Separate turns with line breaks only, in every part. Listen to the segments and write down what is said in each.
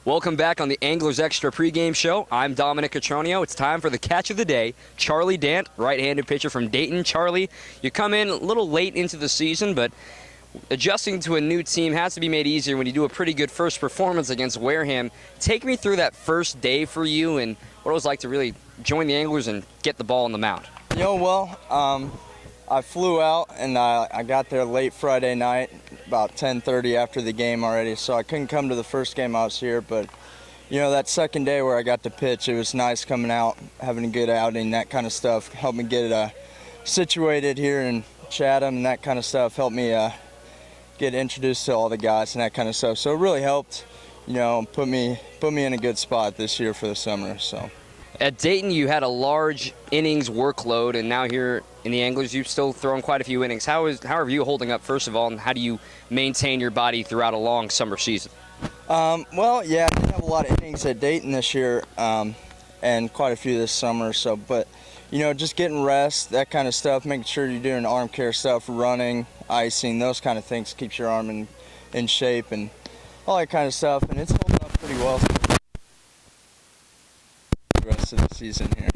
Welcome back on the Anglers Extra pregame show. I'm Dominic Cotronio. It's time for the catch of the day. Charlie Dant, right-handed pitcher from Dayton. Charlie, you come in a little late into the season, but adjusting to a new team has to be made easier when you do a pretty good first performance against Wareham. Take me through that first day for you and what it was like to really join the Anglers and get the ball on the mound.
I flew out and I got there late Friday night, about 10:30 after the game already, so I couldn't come to the first game I was here, but that second day where I got to pitch, it was nice coming out, having a good outing, that kind of stuff, helped me get situated here in Chatham, and that kind of stuff helped me get introduced to all the guys and that kind of stuff, so it really helped, put me in a good spot this year for the summer. So
at Dayton, you had a large innings workload, and now here in the Anglers, you've still thrown quite a few innings. How are you holding up, first of all, and how do you maintain your body throughout a long summer season?
I didn't have a lot of innings at Dayton this year, and quite a few this summer. So, but just getting rest, that kind of stuff, making sure you're doing arm care stuff, running, icing, those kind of things, keeps your arm in shape and all that kind of stuff. And it's holding up pretty well the rest of the season here.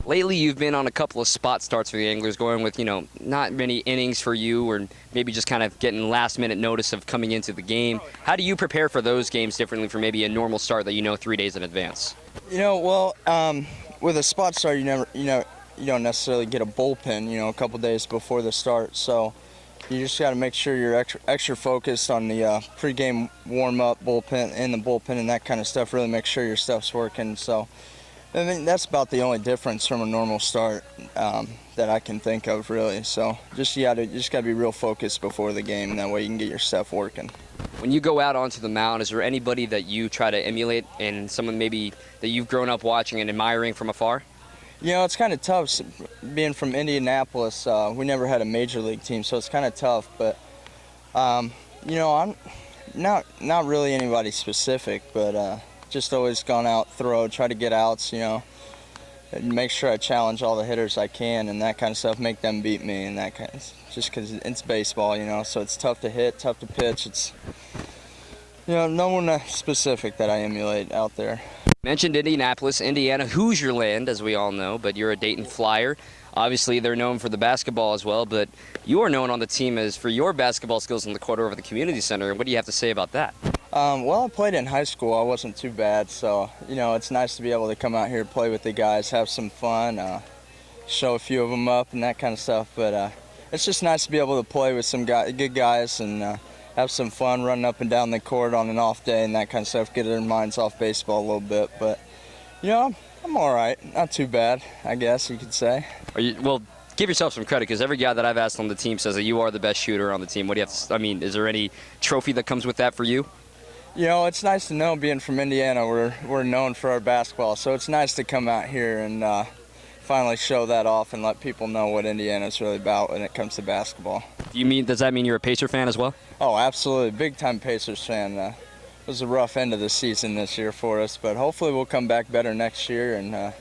Lately, you've been on a couple of spot starts for the Anglers, going with, not many innings for you, or maybe just kind of getting last-minute notice of coming into the game. How do you prepare for those games differently from maybe a normal start that 3 days in advance?
With a spot start, you don't necessarily get a bullpen, a couple days before the start. So you just got to make sure you're extra focused on the pregame warm-up bullpen and that kind of stuff. Really make sure your stuff's working. So I mean, that's about the only difference from a normal start that I can think of, really. So you just got to be real focused before the game, and that way you can get your stuff working.
When you go out onto the mound, is there anybody that you try to emulate, and someone maybe that you've grown up watching and admiring from afar?
It's kind of tough. Being from Indianapolis, we never had a major league team, so it's kind of tough. But I'm not really anybody specific, but just always gone out, try to get outs, and make sure I challenge all the hitters I can and that kind of stuff, make them beat me and that kind of, just because it's baseball, so it's tough to hit, tough to pitch. It's, no one specific that I emulate out there.
Mentioned Indianapolis, Indiana, Hoosier land, as we all know, but you're a Dayton Flyer. Obviously, they're known for the basketball as well, but you are known on the team as for your basketball skills in the court over at the community center. What do you have to say about that?
I played in high school. I wasn't too bad, so it's nice to be able to come out here, play with the guys, have some fun, show a few of them up and that kind of stuff. But it's just nice to be able to play with some good guys and have some fun running up and down the court on an off day and that kind of stuff, get their minds off baseball a little bit. But I'm all right, not too bad, I guess you could say.
Well, give yourself some credit, because every guy that I've asked on the team says that you are the best shooter on the team. What do you have to, is there any trophy that comes with that for you?
It's nice to know, being from Indiana, we're known for our basketball, so it's nice to come out here and finally show that off and let people know what Indiana's really about when it comes to basketball.
Does that mean you're a Pacer fan as well?
Oh, absolutely, big-time Pacers fan. It was a rough end of the season this year for us, but hopefully we'll come back better next year and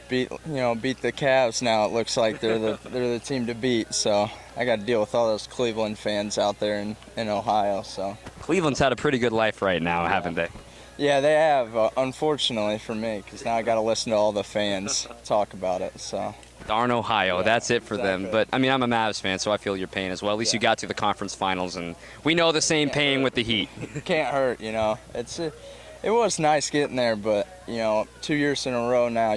beat the Cavs. Now it looks like they're the team to beat. So I got to deal with all those Cleveland fans out there in Ohio. So
Cleveland's had a pretty good life right now, haven't they?
Yeah, they have. Unfortunately for me, because now I got to listen to all the fans talk about it. So
darn Ohio, that's it for
exactly.
them. But I'm a Mavs fan, so I feel your pain as well. At least you got to the conference finals, and we know the same pain with the Heat.
Can't hurt, It was nice getting there, but 2 years in a row now.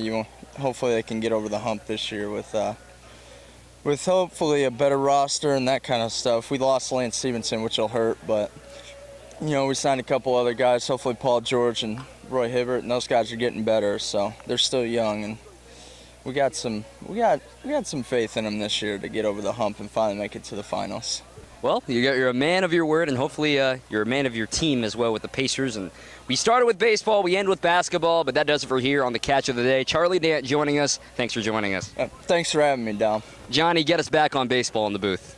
Hopefully they can get over the hump this year with hopefully a better roster and that kind of stuff. We lost Lance Stevenson, which will hurt, but we signed a couple other guys. Hopefully Paul George and Roy Hibbert, and those guys are getting better. So they're still young, and we got some faith in them this year to get over the hump and finally make it to the finals.
Well, you're a man of your word, and hopefully you're a man of your team as well with the Pacers. And we started with baseball, we end with basketball, but that does it for here on the Catch of the Day. Charlie Dant joining us. Thanks for joining us.
Thanks for having me, Dom.
Johnny, get us back on baseball in the booth.